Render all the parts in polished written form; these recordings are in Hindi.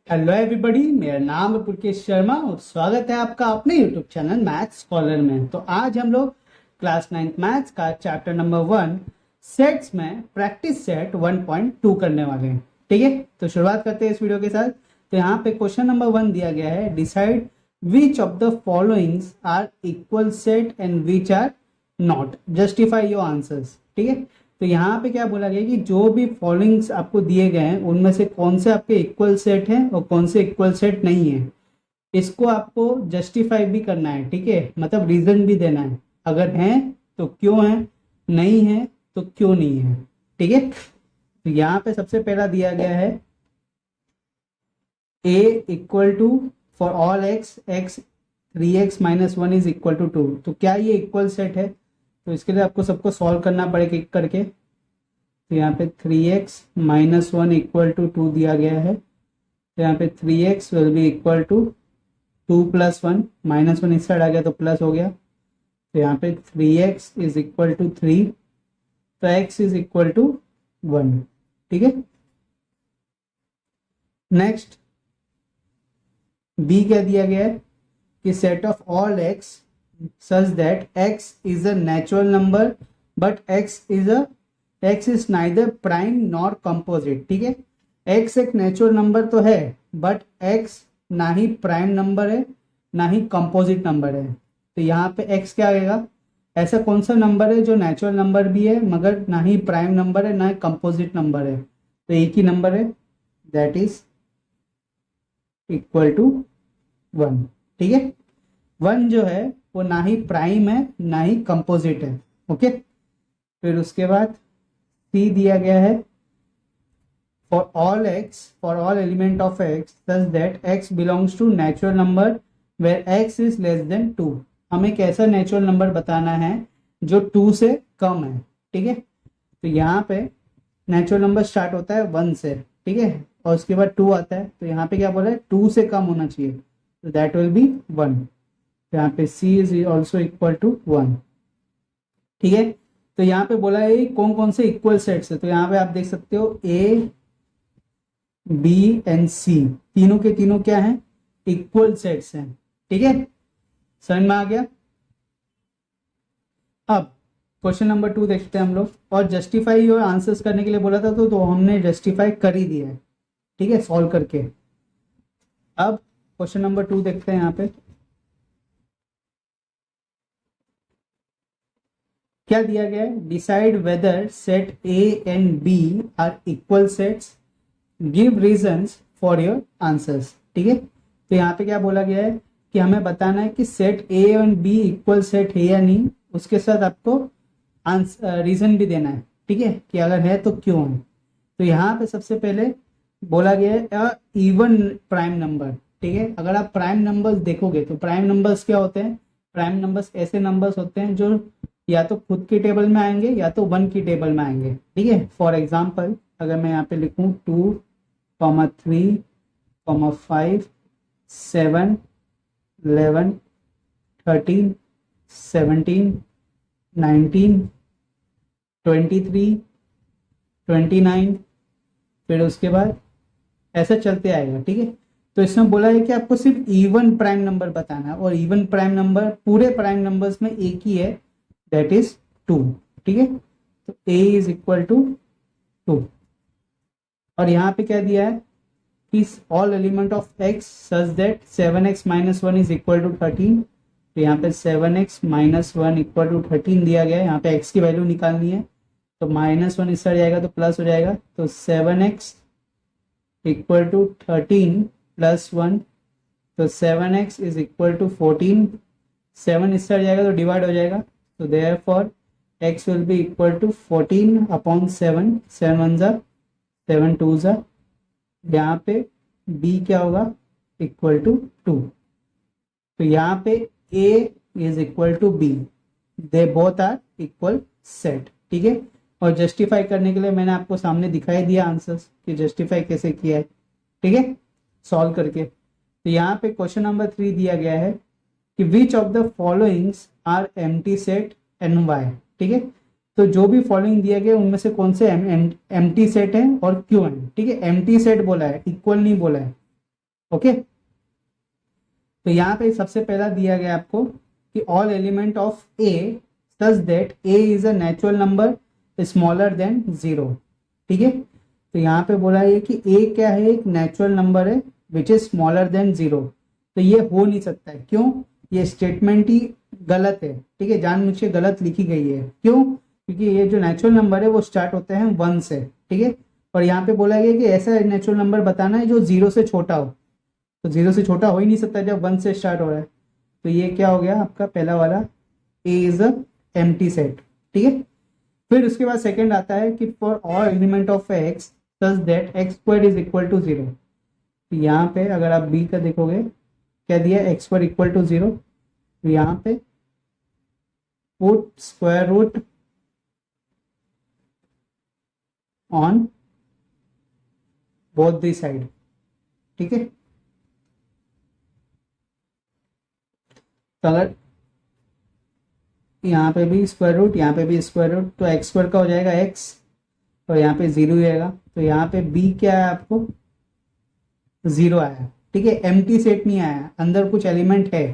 हेलो एवरीबॉडी, मेरा नाम है पुलकेश शर्मा और स्वागत है आपका अपने यूट्यूब चैनल मैथ्स स्कॉलर में। तो आज हम लोग क्लास 9th मैथ्स का चैप्टर नंबर 1 सेट्स में प्रैक्टिस सेट 1.2 करने वाले हैं। ठीक है, तो शुरुआत करते हैं इस वीडियो के साथ। तो यहाँ पे क्वेश्चन नंबर 1 दिया गया है, decide which of the followings are equal set and which are not, justify your answers. ठीक है, तो यहाँ पे क्या बोला गया कि जो भी फॉलोइंग्स आपको दिए गए हैं उनमें से कौन से आपके इक्वल सेट हैं और कौन से इक्वल सेट नहीं है, इसको आपको जस्टिफाई भी करना है। ठीक है, मतलब रीजन भी देना है, अगर हैं तो क्यों है, नहीं है तो क्यों नहीं है। ठीक है, तो यहाँ पे सबसे पहला दिया गया है a equal to for all x 3x minus 1 is equal to 2। तो क्या ये इक्वल सेट है? तो इसके लिए आपको सबको सॉल्व करना पड़ेगा एक करके। तो यहाँ पे 3x माइनस 1 इक्वल टू 2 दिया गया है। तो यहाँ पे 3x will be equal to 2 plus 1, minus 1 इस साइड आ गया तो प्लस हो गया। तो यहाँ पे 3x इज इक्वल टू 3, तो x इज इक्वल टू 1। ठीक है, नेक्स्ट b क्या दिया गया है कि set of all x such that x is a natural number but x is neither prime nor composite। ठीक है, x एक नेचुरल नंबर तो है बट x ना ही प्राइम नंबर है ना ही कंपोजिट नंबर है। तो यहाँ पे x क्या आएगा? ऐसा कौन सा नंबर है जो नेचुरल नंबर भी है मगर ना ही प्राइम नंबर है ना ही कंपोजिट नंबर है? तो एक ही नंबर है, दैट इज इक्वल टू 1। ठीक है, 1 जो है वो ना ही प्राइम है ना ही कंपोजिट है। ओके, फिर उसके बाद सी दिया गया है for all element of x such that x belongs to natural number where x is less than 2। हमें एक ऐसा नेचुरल नंबर बताना है जो 2 से कम है। ठीक है, तो यहाँ पे नेचुरल नंबर स्टार्ट होता है 1 से, ठीक है, और उसके बाद 2 आता है। तो यहाँ पे क्या बोला है? 2 से कम होना चाहिए, तो दैट विल बी 1। यहाँ पे c is also equal to 1। ठीक है, तो यहाँ पे बोला है कौन कौन से इक्वल सेट्स है। तो यहाँ पे आप देख सकते हो a b एंड c तीनों के तीनों क्या हैं? इक्वल सेट्स हैं। ठीक है, समझ में आ गया। अब क्वेश्चन नंबर 2 देखते हैं हम लोग। और जस्टिफाई योर आंसर्स करने के लिए बोला था तो हमने जस्टिफाई कर ही दिया है। ठीक है, सॉल्व करके। अब क्वेश्चन नंबर 2 देखते हैं। यहाँ पे क्या दिया गया है? Decide whether set A and B are equal sets, give reasons for your answers. ठीक है, तो यहाँ पे क्या बोला गया है कि हमें बताना है कि set A and B equal set है या नहीं, उसके साथ आपको रीजन भी देना है। ठीक है, कि अगर है तो क्यों है। तो यहाँ पे सबसे पहले बोला गया है इवन प्राइम नंबर। ठीक है, अगर आप प्राइम नंबर्स देखोगे तो प्राइम नंबर्स क्या होते हैं? प्राइम नंबर्स ऐसे नंबर्स होते हैं जो या तो खुद की टेबल में आएंगे या तो 1 की टेबल में आएंगे। ठीक है, फॉर एग्जाम्पल अगर मैं यहाँ पे लिखूँ 2, 3, 5, 7, 11, 13, 17, 19, 23, 29, फिर उसके बाद ऐसा चलते आएगा। ठीक है, तो इसमें बोला है कि आपको सिर्फ इवन प्राइम नंबर बताना है और इवन प्राइम नंबर पूरे प्राइम नंबर्स में एक ही है, दैट इज 2। ठीक है, तो a इज इक्वल टू 2। और यहाँ पे क्या दिया है कि all element of x such that 7x minus 1 is equal to 13। तो यहाँ पे 7x माइनस 1 इक्वल टू 13 दिया गया है। यहाँ पे x की वैल्यू निकालनी है, तो माइनस 1 इस साइड जाएगा तो प्लस हो जाएगा। तो 7x इक्वल टू 13 प्लस 1, तो 7x इज इक्वल टू 14। 7 इस साइड जाएगा तो डिवाइड हो जाएगा, तो therefore x will be equal to 14 upon 7, 7 1 जा 7 2 जा। यहाँ पे b क्या होगा? Equal to 2। तो यहाँ पे a is equal to b, they both are equal set. ठीक है, और जस्टिफाई करने के लिए मैंने आपको सामने दिखाई दिया आंसर्स कि जस्टिफाई कैसे किया है। ठीक है, सॉल्व करके। तो यहाँ पे क्वेश्चन नंबर 3 दिया गया है कि which of the followings are empty set and why. ठीक है, तो जो भी फॉलोइंग दिया गया उनमें से कौन से एम्प्टी सेट है और क्यों है। ठीक है, एम्प्टी सेट बोला है, इक्वल नहीं बोला है। ओके, तो यहाँ पे सबसे पहला दिया गया आपको कि all element of A such that A is a natural number smaller than 0। ठीक है, तो यहाँ पे बोला है कि ए क्या है, एक नेचुरल नंबर है विच इज स्मॉलर देन 0। तो ये हो नहीं सकता है, क्यों? ये स्टेटमेंट ही गलत है। ठीक है, जानबूझ के गलत लिखी गई है। क्यों? क्योंकि ये जो नेचुरल नंबर है वो स्टार्ट होते हैं 1 से। ठीक है, और यहाँ पे बोला गया कि ऐसा नेचुरल नंबर बताना है जो 0 से छोटा हो। तो 0 से छोटा हो ही नहीं सकता जब 1 से स्टार्ट हो रहा है। तो ये क्या हो गया आपका पहला वाला, A is a empty set. ठीक है, फिर उसके बाद सेकंड आता है कि for all element of x such that x square is equal to 0। तो यहाँ पे अगर आप बी का देखोगे क्या दिया, एक्स स्क्वायर इक्वल टू 0। तो यहाँ पे put square root on both the side. ठीक है, तो अगर यहाँ पे भी स्क्वायर रूट, यहाँ पे भी स्क्वायर रूट, तो एक्स स्क्वायर का हो जाएगा एक्स, और यहाँ पे 0 ही आएगा। तो यहाँ पे बी क्या है आपको, 0 आया। ठीक है, एम्प्टी सेट नहीं आया, अंदर कुछ एलिमेंट है।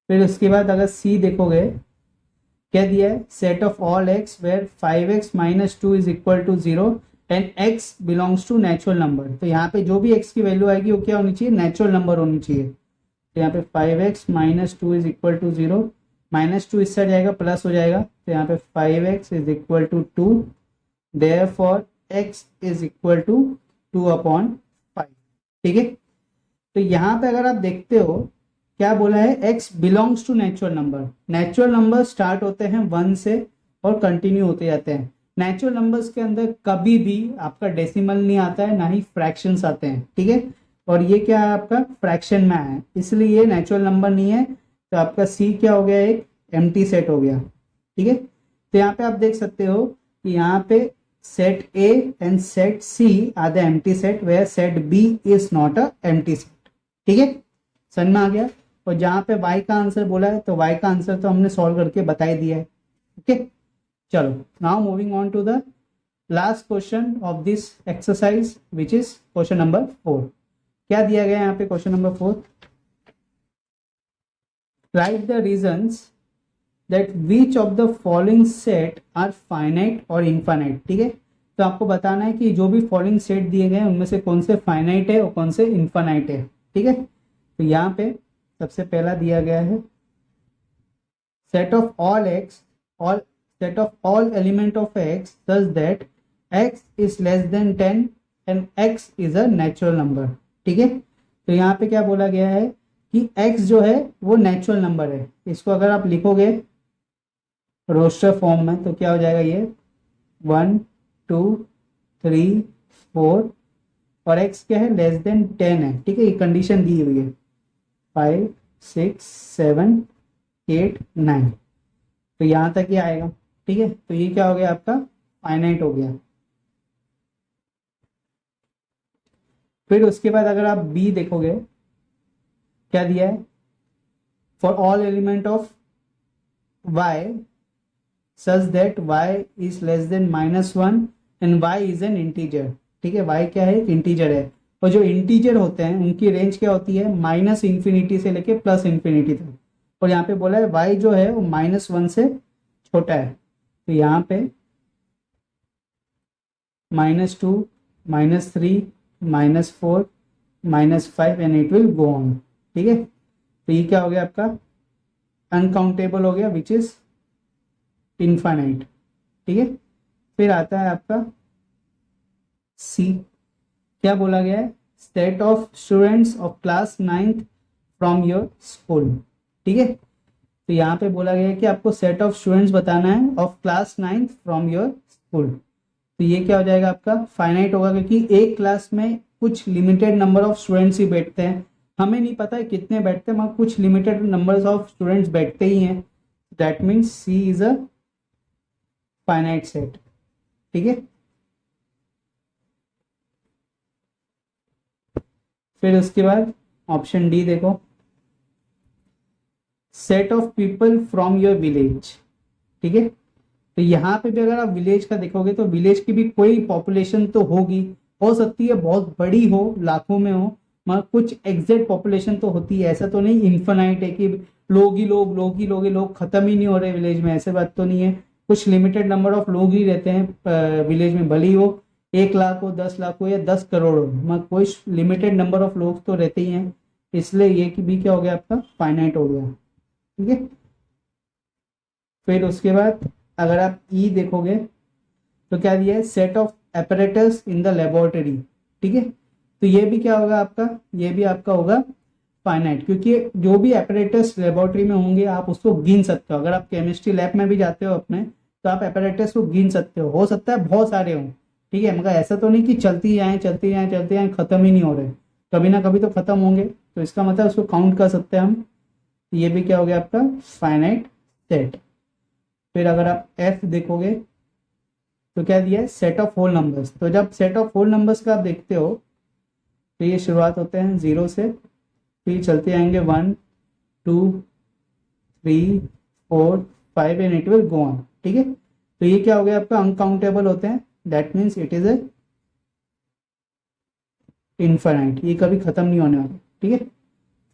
फिर उसके बाद अगर सी देखोगे क्या दिया है, set of all x where 5x minus 2 is equal to 0 and x belongs to natural number. तो यहाँ पे जो भी x की वैल्यू आएगी वो क्या होनी चाहिए, नेचुरल नंबर होनी चाहिए। तो यहाँ पे 5x minus 2 is equal to 0, -2 इस साइड जाएगा प्लस हो जाएगा। तो यहाँ पे 5x is equal to 2, therefore x is equal to 2/5। ठीक है, तो यहाँ पे अगर आप देखते हो क्या बोला है, x belongs to natural number. Natural number start होते हैं 1 से और कंटिन्यू होते जाते हैं। नेचुरल नंबर्स के अंदर कभी भी आपका डेसिमल नहीं आता है, ना ही फ्रैक्शंस आते हैं। ठीक है, और ये क्या है आपका फ्रैक्शन में आया है, इसलिए ये नेचुरल नंबर नहीं है। तो आपका सी क्या हो गया, एक एम्प्टी सेट हो गया। ठीक है, तो यहाँ पे आप देख सकते हो कि यहाँ पे set A and set C are the empty set where set B is not a empty set. ठीक है, समझ में आ गया। और जहाँ पे y का आंसर बोला है तो y का आंसर तो हमने सॉल्व करके बता ही दिया है। ओके, चलो now moving on to the last question of this exercise which is question number 4। क्या दिया गया है यहाँ पे question number 4, write the reasons that which of the following set are finite और इनफाइनाइट। ठीक है, तो आपको बताना है कि जो भी फॉलोइंग सेट दिए गए हैं उनमें से कौन से फाइनाइट है और कौन से इनफाइनाइट है। ठीक है, तो यहाँ पे सबसे पहला दिया गया है set of all x, all set of all element of x such that x is less then 10 and x is a natural number. ठीक है, तो यहाँ पे क्या बोला गया है कि x जो है वो नेचुरल नंबर है। इसको अगर आप लिखोगे रोस्टर फॉर्म में तो क्या हो जाएगा, ये 1 2 3 4 और x क्या है, लेस देन 10 है। ठीक है, ये कंडीशन दी हुई है 5 6 7 8 9, तो यहाँ तक ही आएगा। ठीक है, तो ये क्या हो गया आपका फाइनाइट हो गया। फिर उसके बाद अगर आप बी देखोगे क्या दिया है, for all element of y such that y is less then -1 and y is an integer. ठीक है, y क्या है, एक इंटीजर है, और जो इंटीजर होते हैं उनकी रेंज क्या होती है, -∞ से लेके +∞ तक। और यहाँ पे बोला है y जो है वो -1 से छोटा है। तो यहाँ पे -2 -3 -4 -5 and it will go on. ठीक है, तो ये क्या हो गया आपका अनकाउंटेबल हो गया विच इज इनफाइनाइट। ठीक है, फिर आता है आपका सी, क्या बोला गया है, set of students of class 9th from your school. ठीक है, तो यहाँ पे बोला गया है कि आपको सेट ऑफ स्टूडेंट्स बताना है of class 9th from your school. तो ये क्या हो जाएगा आपका फाइनाइट होगा, क्योंकि एक क्लास में कुछ लिमिटेड नंबर ऑफ स्टूडेंट्स ही बैठते हैं। हमें नहीं पता है कितने बैठते हैं, मगर कुछ लिमिटेड नंबर्स ऑफ स्टूडेंट्स बैठते ही हैं। That means C is a finite set. ठीक है, फिर उसके बाद ऑप्शन डी देखो, set of people from your village. ठीक है, तो यहाँ पे भी अगर आप विलेज का देखोगे तो विलेज की भी कोई पॉपुलेशन तो होगी, हो सकती है बहुत बड़ी हो, लाखों में हो, मगर कुछ एग्जैक्ट पॉपुलेशन तो होती है, ऐसा तो नहीं इन्फिनाइट है कि लोग ही लोग लोग ही लोग ही लोग खत्म ही नहीं हो रहे विलेज में, ऐसे बात तो नहीं है। कुछ लिमिटेड नंबर ऑफ लोग ही रहते हैं विलेज में, भले ही वो 1 लाख हो 10 लाख हो या 10 करोड़ हो, मगर कोई लिमिटेड नंबर ऑफ लोग तो रहते ही हैं। इसलिए ये कि भी क्या हो गया आपका फाइनाइट हो गया, ठीक है। फिर उसके बाद अगर आप ई देखोगे तो क्या दिया है, set of apparatus in the laboratory, ठीक है। तो ये भी क्या होगा आपका, ये भी आपका होगा फाइनाइट, क्योंकि जो भी एपरेटस लेबोरेटरी में होंगे आप उसको गिन सकते हो। अगर आप केमिस्ट्री लैब में भी जाते हो अपने, तो आप एपरेटस को गिन सकते हो सकता है बहुत सारे हों, ठीक है, मगर ऐसा तो नहीं कि चलती आए चलती आए चलती आए खत्म ही नहीं हो रहे, कभी ना कभी तो खत्म होंगे, तो इसका मतलब उसको काउंट कर सकते हैं हम। ये भी क्या हो गया आपका फाइनाइट सेट। फिर अगर आप एफ देखोगे तो क्या दिया है, सेट ऑफ होल नंबर्स। तो जब सेट ऑफ होल नंबर्स का आप देखते हो तो ये शुरुआत होते हैं 0 से, फिर चलते आएंगे 1 2 3 4 5 and it will go on, ठीक है। तो ये क्या हो गया आपका अनकाउंटेबल होते हैं, that means it is a infinite, ये कभी खत्म नहीं होने वाला, ठीक है।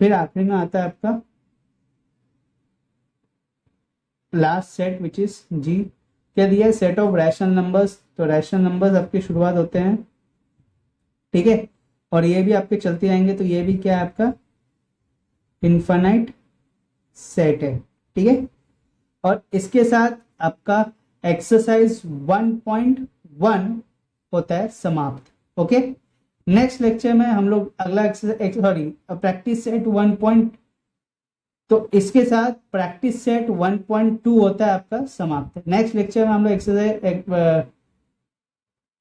फिर आखिरी में आता है आपका लास्ट सेट विच इज जी। क्या दिया है, सेट ऑफ रैशनल नंबर्स। तो रैशनल नंबर्स आपकी शुरुआत होते हैं, ठीक है, और ये भी आपके चलते आएंगे, तो ये भी क्या है आपका इनफाइनाइट सेट है, ठीक है। और इसके साथ आपका एक्सरसाइज 1.1 होता है समाप्त, ओके। नेक्स्ट लेक्चर में हम लोग अगला प्रैक्टिस सेट 1. तो इसके साथ प्रैक्टिस सेट 1.2 होता है आपका समाप्त। नेक्स्ट लेक्चर में हम लोग एक्सरसाइज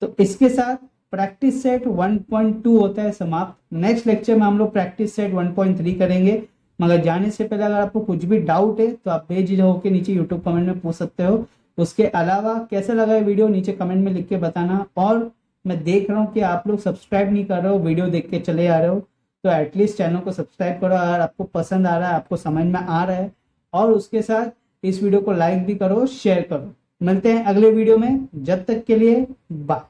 तो इसके साथ प्रैक्टिस सेट 1.2 होता है समाप्त। नेक्स्ट लेक्चर में हम लोग प्रैक्टिस सेट 1.3 करेंगे। मगर जाने से पहले अगर आपको कुछ भी डाउट है तो आप बेझिझक होकर नीचे यूट्यूब कमेंट में पूछ सकते हो। उसके अलावा कैसा लगा ये वीडियो नीचे कमेंट में लिख के बताना। और मैं देख रहा हूँ कि आप लोग सब्सक्राइब नहीं कर रहे हो, वीडियो देख के चले आ रहे हो, तो एटलीस्ट चैनल को सब्सक्राइब करो अगर आपको पसंद आ रहा है, आपको समझ में आ रहा है। और उसके साथ इस वीडियो को लाइक भी करो, शेयर करो। मिलते हैं अगले वीडियो में, जब तक के लिए बाय।